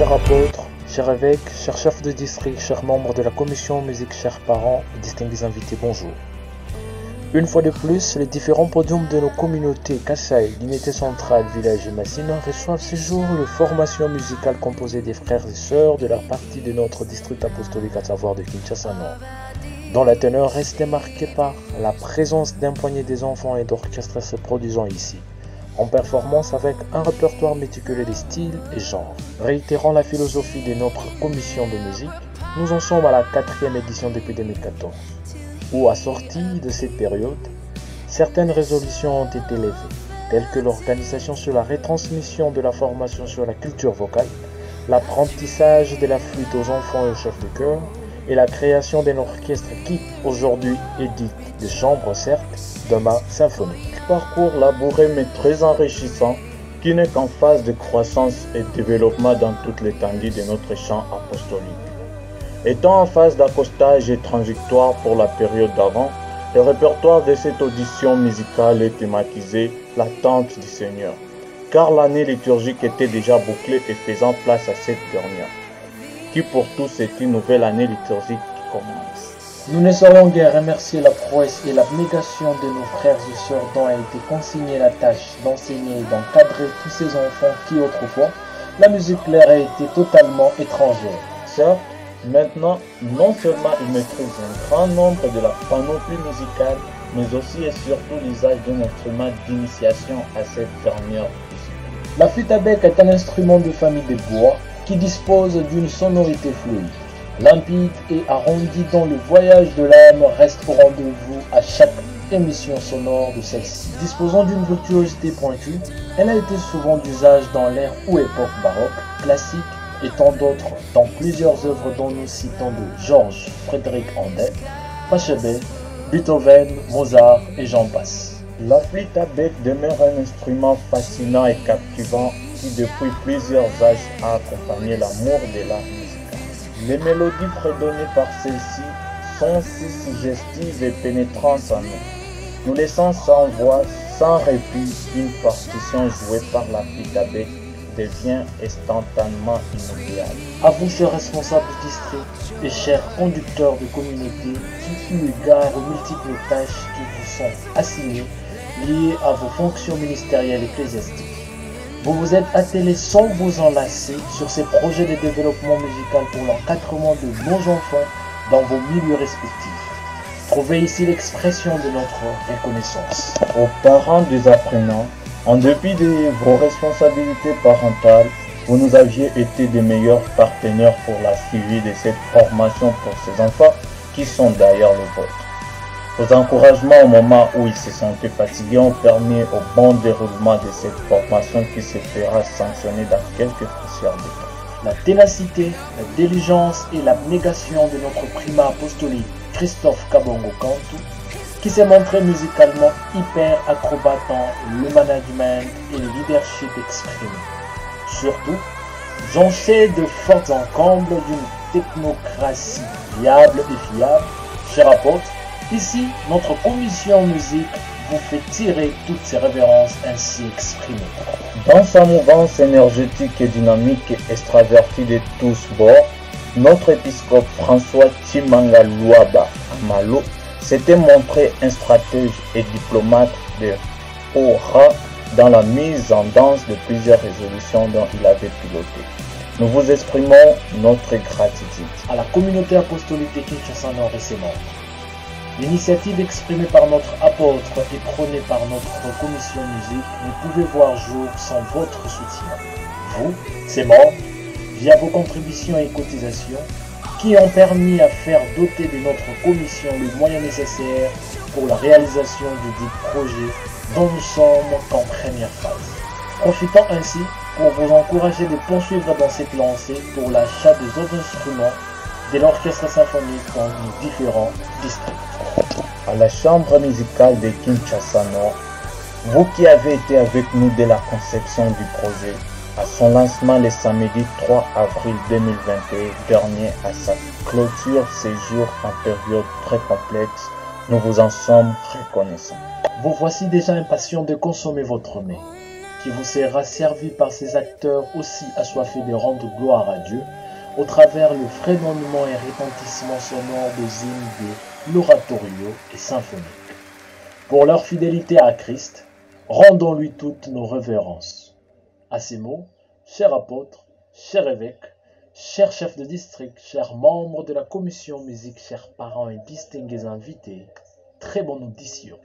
chers apôtres, chers évêques, chers chefs de district, chers membres de la commission musique, chers parents et distingués invités, bonjour. Une fois de plus, les différents podiums de nos communautés Kassai, l'unité centrale, village et Massina reçoivent ce jour la formation musicale composée des frères et sœurs de la partie de notre district apostolique, à savoir de Kinshasa Nord, dont la teneur restait marquée par la présence d'un poignet des enfants et d'orchestres se produisant ici, en performance avec un répertoire méticuleux des styles et genres. Réitérant la philosophie de notre commission de musique, nous en sommes à la 4e édition depuis 2014, où, assorties de cette période, certaines résolutions ont été levées, telles que l'organisation sur la retransmission de la formation sur la culture vocale, l'apprentissage de la flûte aux enfants et aux chefs de chœur, et la création d'un orchestre qui, aujourd'hui, est dit de chambre certes, demain symphonique. Parcours labouré mais très enrichissant, qui n'est qu'en phase de croissance et de développement dans toute l'étendue de notre champ apostolique. Étant en phase d'accostage et transitoire pour la période d'avant, le répertoire de cette audition musicale est thématisé « L'attente du Seigneur », car l'année liturgique était déjà bouclée et faisant place à cette dernière, qui pour tous est une nouvelle année liturgique qui commence. Nous ne saurions guère remercier la prouesse et l'abnégation de nos frères et sœurs dont a été consignée la tâche d'enseigner et d'encadrer tous ces enfants qui autrefois, la musique leur a été totalement étrangère. Certes, maintenant, non seulement ils maîtrisent un grand nombre de la panoplie musicale, mais aussi et surtout l'usage d'un instrument d'initiation à cette dernière discipline. La flûte à bec est un instrument de famille de bois qui dispose d'une sonorité fluide, limpide et arrondie dont le voyage de l'âme reste au rendez-vous à chaque émission sonore de celle-ci. Disposant d'une virtuosité pointue, elle a été souvent d'usage dans l'ère ou époque baroque, classique et tant d'autres dans plusieurs œuvres dont nous citons de Georges Frédéric Handel, Pachelbel, Beethoven, Mozart et j'en passe. La flûte à bec demeure un instrument fascinant et captivant qui depuis plusieurs âges a accompagné l'amour de l'art musical. Les mélodies fredonnées par celle-ci sont si suggestives et pénétrantes en nous, nous laissant sans voix, sans répit, une partition jouée par la flûte à bec devient instantanément inoubliable. À vous, chers responsables du district et chers conducteurs de communauté, qui eu égard aux multiples tâches qui vous sont assignées, liées à vos fonctions ministérielles ecclésiastiques, vous vous êtes attelés sans vous enlacer sur ces projets de développement musical pour l'encadrement de nos enfants dans vos milieux respectifs. Trouvez ici l'expression de notre reconnaissance. Aux parents des apprenants, en dépit de vos responsabilités parentales, vous nous aviez été des meilleurs partenaires pour la suivi de cette formation pour ces enfants qui sont d'ailleurs le vôtre. Vos encouragements au moment où ils se sentaient fatigués ont permis au bon déroulement de cette formation qui se fera sanctionner dans quelques poussières de temps. La ténacité, la diligence et l'abnégation de notre primat apostolique Christophe Kabongo Kantou, qui s'est montré musicalement hyper acrobate dans le management et le leadership exprimé. Surtout, jonché de fortes encombles d'une technocratie viable et fiable, cher apôtre, ici, notre commission musique vous fait tirer toutes ces révérences ainsi exprimées. Dans sa mouvance énergétique et dynamique et extravertie de tous bords, notre épiscope François Chimanga Luaba Amalo s'était montré un stratège et diplomate de haut rang dans la mise en danse de plusieurs résolutions dont il avait piloté. Nous vous exprimons notre gratitude. À la communauté apostolique de Kinshasa Nord et ses membres, l'initiative exprimée par notre apôtre et prônée par notre commission musique ne pouvait voir jour sans votre soutien. Vous, ses membres, via vos contributions et cotisations, qui ont permis à faire doter de notre commission les moyens nécessaires pour la réalisation du dit projet dont nous sommes qu'en première phase. Profitons ainsi pour vous encourager de poursuivre dans cette lancée pour l'achat des autres instruments de l'orchestre symphonique dans les différents districts. À la chambre musicale de Kinshasa Nord, vous qui avez été avec nous dès la conception du projet, à son lancement le samedi 3 avril 2021 dernier, à sa clôture séjour en période très complexe, nous vous en sommes reconnaissants. Vous voici déjà impatients de consommer votre mets, qui vous sera servi par ces acteurs aussi assoiffés de rendre gloire à Dieu, au travers le fredonnement et retentissement sonore des hymnes de l'oratorio et symphonique. Pour leur fidélité à Christ, rendons-lui toutes nos révérences. À ces mots, cher apôtre, cher évêque, chers chefs de district, chers membres de la commission musique, chers parents et distingués invités, très bonne audition.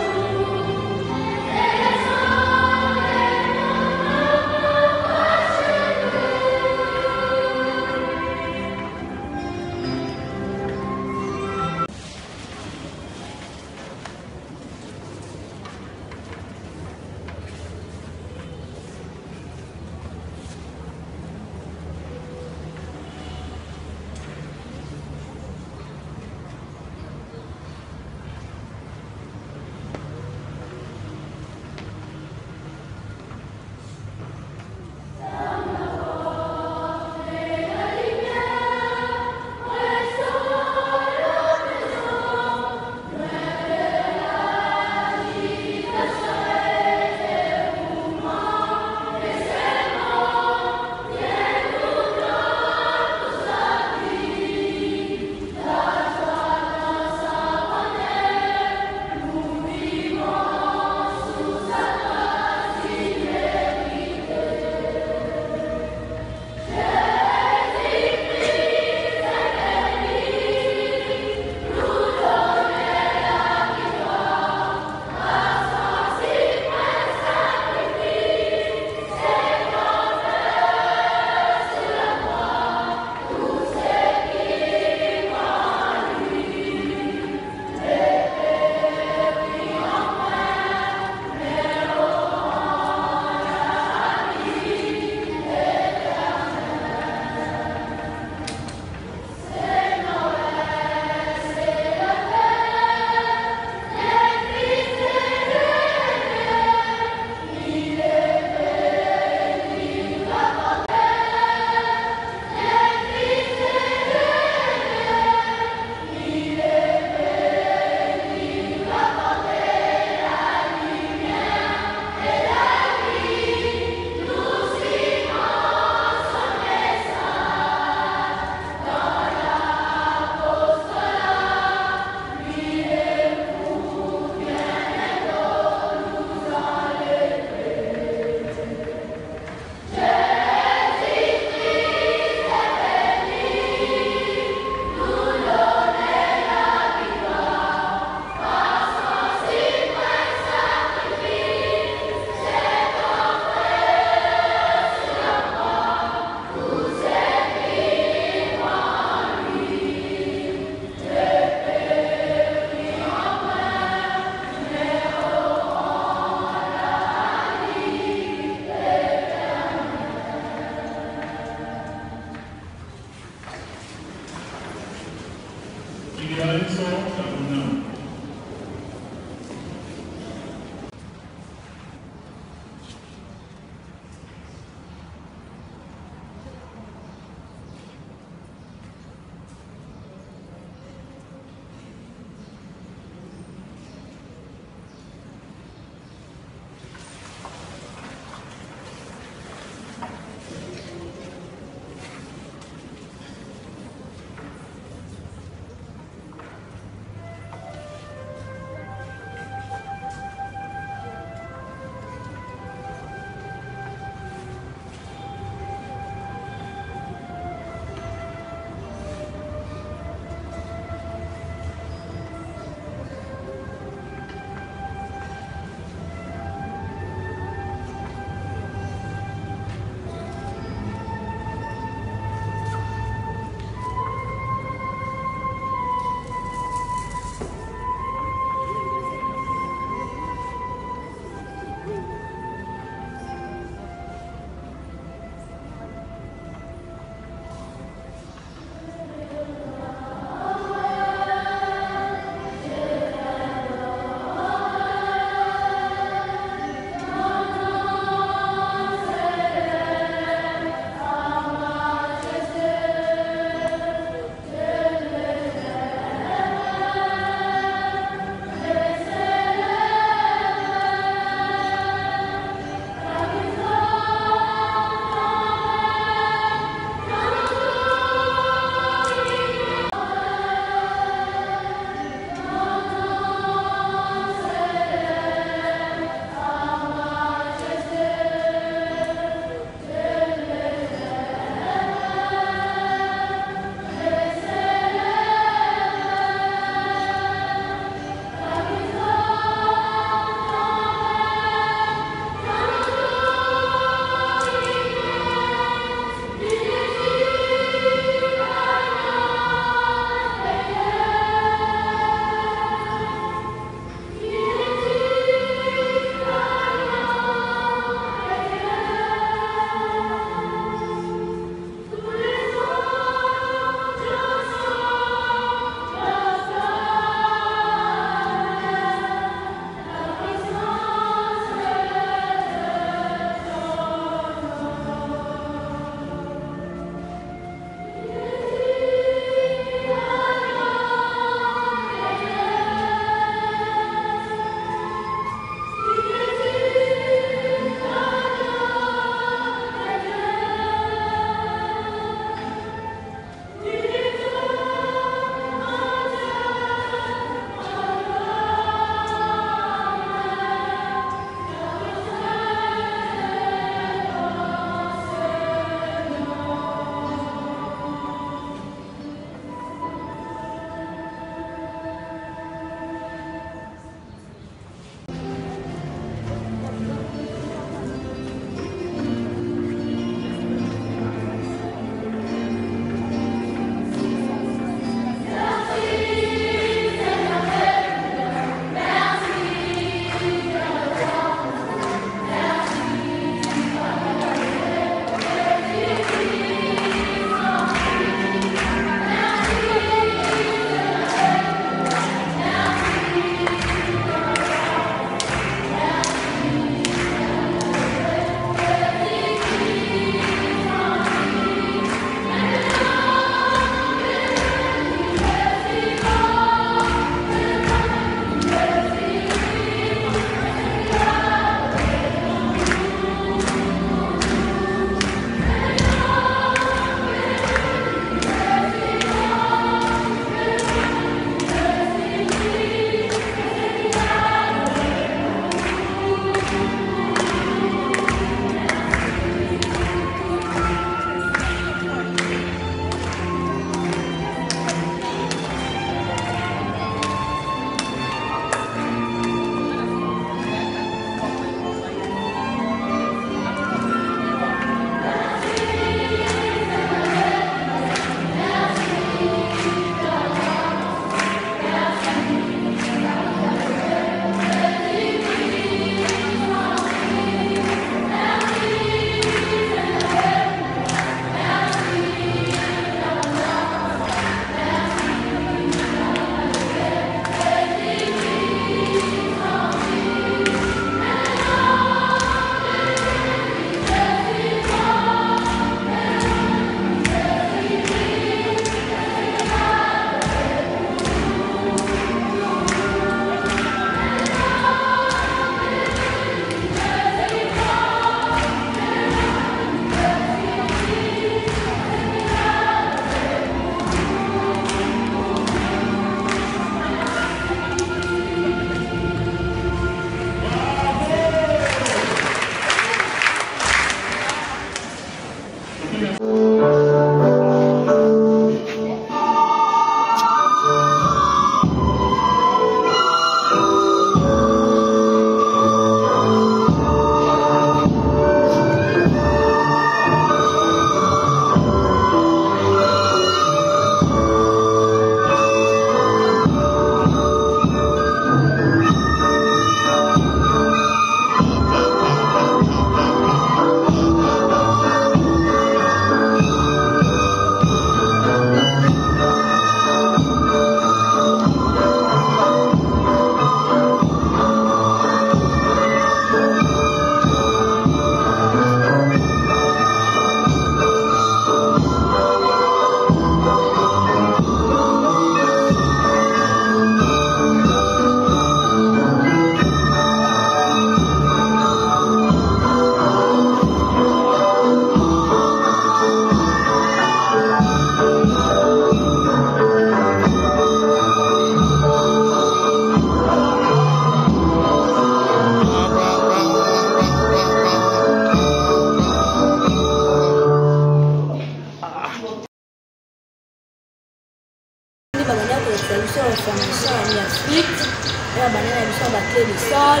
district oyo banana biso ya baclé de sol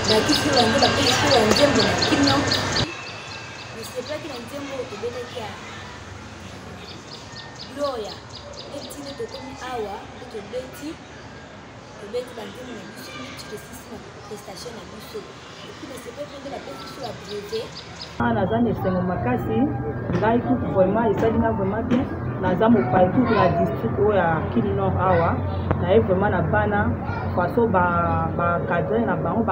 bakisi banze bapesi mpe banzembo na kimia eseplaki na nzembo oyo tobetaki ya gloria etine tokomi awa mpe tobeti banzembo na biso neti tosisi na prestation na biso epui nasepe mpe nde bapesi biso ba brevet naza na esengo makasi ngai tout vraiment esalinga vraiment bien naza mopai tout na district oyo ya Kili Nord awa naye vraiment na bana façon bacadre na bango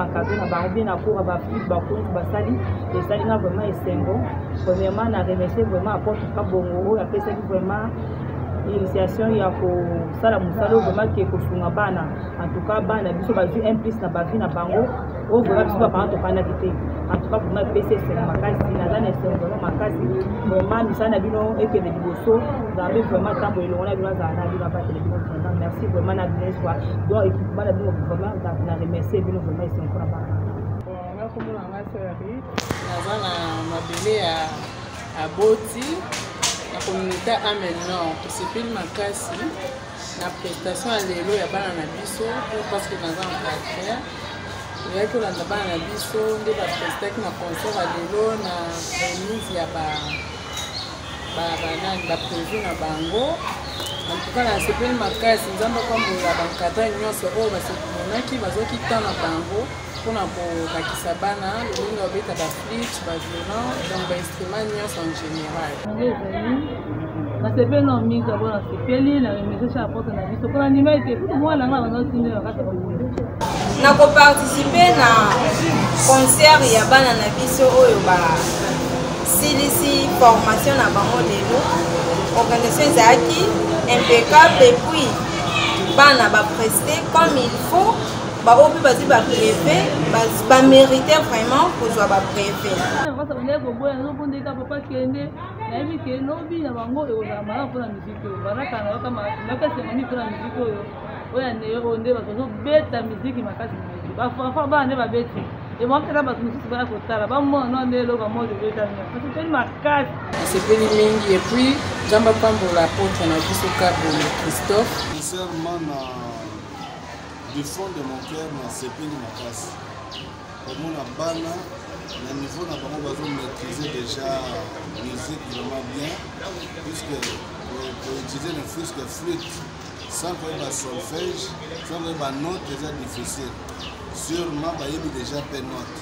bien na cour baflike bakonzi basali esalinga vraiment esengo premièrement na remercie vraiment apôtre Kabongo oyo apesaki vraiment initiation ya kosala mosala oyo vraiment ke kosunga bana en tout cas bana biso bazwi implice na bavi na bango oyo vraiment biso bapanga tokandaki te en tout cas vraiment epesi esengo makasi naza na esengo vraiment makasi vraiment misala na bino ekende liboso nzambe vraiment ntambo elongo na bino azala na bino abatele bino vraiment merci vraiment na bino espoir donc équipement na bino vraiment na remercie bino vraiment esengo mpona bana nakomona nga seri naza na mabele ya aboti na communauté Amen Nord tosepeli makasi na prestation ya lelo ya bana na biso parce que naza encadreur oyaki kolanda bana na biso nde baprestaki na concert ya lelo na remise ya baprévu na bango antuka nasepeli makasi nzambe akwambola bankadre nyonso oyo basemonaki bazwaki temps na bango mpona kolakisa bana lolenge babeta baflite baviolon donc bainstrument nyonso en général nasepeli na mingi abo nasepeli na remercie ya porte na biso mpona ndima ete mwana nga bazotindela kati na koparticipe na concert ya bana na biso oyo basilisi formation na bango lelo organisation ezalaki impeccable epuis bana bapreste comme il faut bao mpe bazwi bapréve bamérite vraiment kozwa bapréve kobondeka papa kende nayebi ke lobi na bango ekozala malamu mpona miziki oyo bazakanga makasengami mpona miziki oyo oyo ndeyo oyo nde bato bazobeta miziki makasi bafanfa bana nde babeti emwakela bato mosusu baya kotala bamona nde eloko moko ebetami nasepeli makasi nasepeli mingi epuis nzambe apambola apôtre na biso Kabongo Christophe sincèrement du fond de mon cœur nasepeli makasi komona bana na niveau na bango bazomaîtriser déjà musique vraiment bien puisque pour utiliser ne fût-ce que flûte sans koyeba solfège sans koyeba note eza difficile sûrement bayebi déjà pe note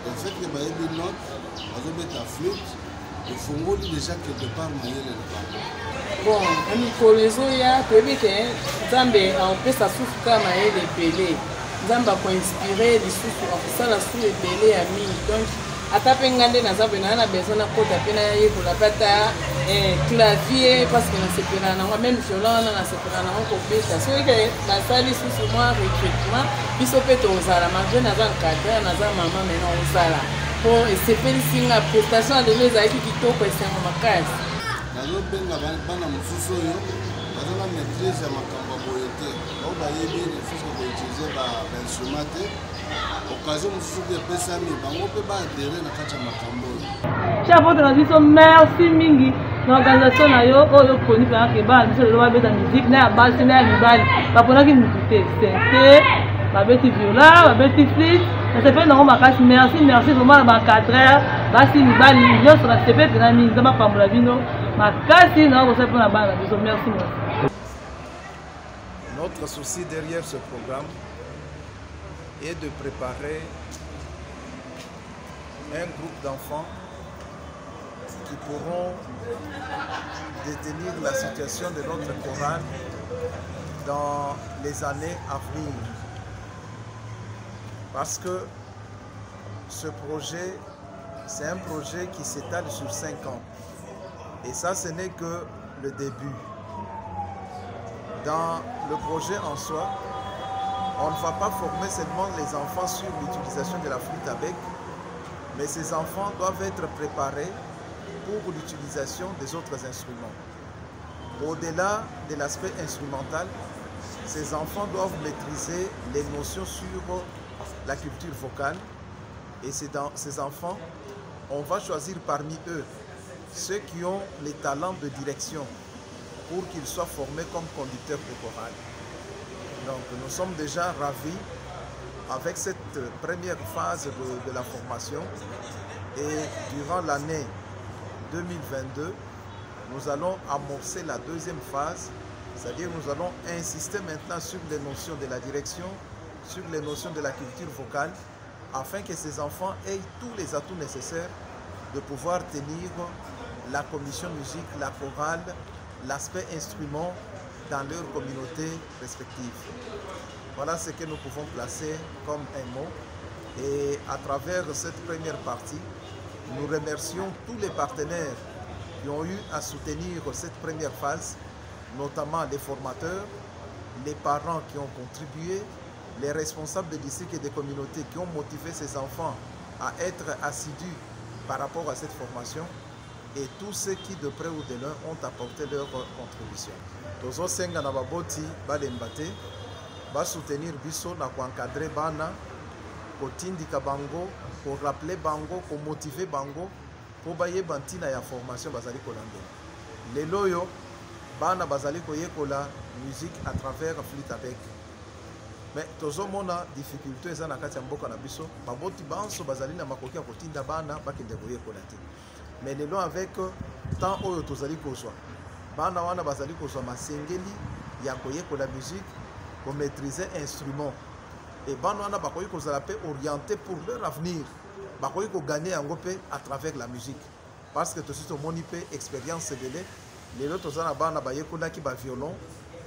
le fait que bayebi note bazobeta flûte efongoli déjà quelque part mayele na bango bon na mikolo ezoya toyebi ke nzambe aopesa susu kaka mayele ebele nzambe akoinspire lisusu akosala su ebele ya mingi donc ata mpe nga nde naza mpe naa na besoin nakota mpe nayekola mpe ata clavier parce que nasepelaka nango meme violon wana nasepelaka nango kobeta soki ke nasali susu mwa recrutement biso mpe tozala malgré naza encadreur naza mama maintenant ozala mpo esepelisi nga prestation ya lelo ezalaki kitoko esengo makasi nazobenga bana mosusu oyo baza na maîtrise ya makambo ya boye te oyo bayebi nefuske koutilize bainstrument te occasion mosusu mpe epesami bango mpe baadere na kati ya makambo oyo chapote na biso merci mingi na organisation na yo oyo poni mpengake bana biso lelo babeta musike na ya basi na ya mibali baponaki mutu te sente babeti viola babeti flite nasepeli nango makasi merci vraiment na bancadreur basi mibali nyonso nasepeli mpena mingi nzambe apambola bino makasi na kosala mpona bana na biso merci. Notre souci derrière ce programme est de préparer un groupe d'enfants qui pourront détenir la situation de notre chorale dans les années à venir. Parce que ce projet, c'est un projet qui s'étale sur 5 ans. Et ça, ce n'est que le début. Dans le projet en soi, on ne va pas former seulement les enfants sur l'utilisation de la flûte à bec, mais ces enfants doivent être préparés pour l'utilisation des autres instruments. Au-delà de l'aspect instrumental, ces enfants doivent maîtriser les notions sur la culture vocale. Et c'est dans ces enfants, on va choisir parmi eux ceux qui ont les talents de direction pour qu'ils soient formés comme conducteurs de chorale. Donc nous sommes déjà ravis avec cette première phase de la formation et durant l'année 2022, nous allons amorcer la deuxième phase, c'est-à-dire nous allons insister maintenant sur les notions de la direction, sur les notions de la culture vocale, afin que ces enfants aient tous les atouts nécessaires de pouvoir tenir la commission musique, la chorale, l'aspect instrument dans leurs communautés respectives. Voilà ce que nous pouvons placer comme un mot. Et à travers cette première partie, nous remercions tous les partenaires qui ont eu à soutenir cette première phase, notamment les formateurs, les parents qui ont contribué, les responsables de districts et des communautés qui ont motivé ces enfants à être assidus par rapport à cette formation et tous ceux qui de près ou de loin ont apporté leur contribution. Tozo senga na baboti balembate ba soutenir biso na ko encadrer bana ko tindika bango ko rappeler bango ko motiver bango po baye bantina ya formation bazali ko landela. Lelo yo bana bazali ko yekola musique à travers flûte à bec. Mais tozo mona difficulté eza na kati ya mboka na biso baboti banso bazali na makoki ya kotinda bana bakende ko yekola te. Mais lelo avec temps oyo tozali kozwa bana wana bazali kozwa masengeli ya koyekola musique ko maîtriser instrument et bana wana bakoki kozala pe orienté pour leur avenir bakoki ko gagner yango pe à travers la musique parce que tosi tomoni pe expérience ebele lelo tozala bana bayekolaki ba violon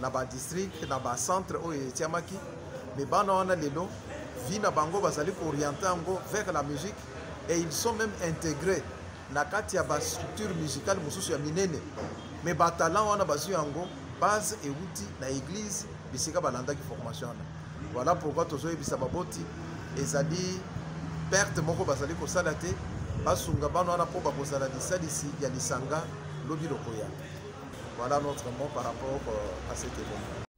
na ba district na ba centre oyo etiamaki mais bana wana lelo vi na bango bazali ko orienter yango vers la musique et ils sont même intégrés na kati ya ba structure musicale mosusu ya minene mais ba talent wana bazui yango base euti na église bisika balandaki formation wana. Voilà pourquoi tozoyebisa baboti ezali perte moko bazali kosala te basunga bana wana po bakozala lisalisi ya lisanga lobi lokoya. Voilà notre mot par rapport à cet événement.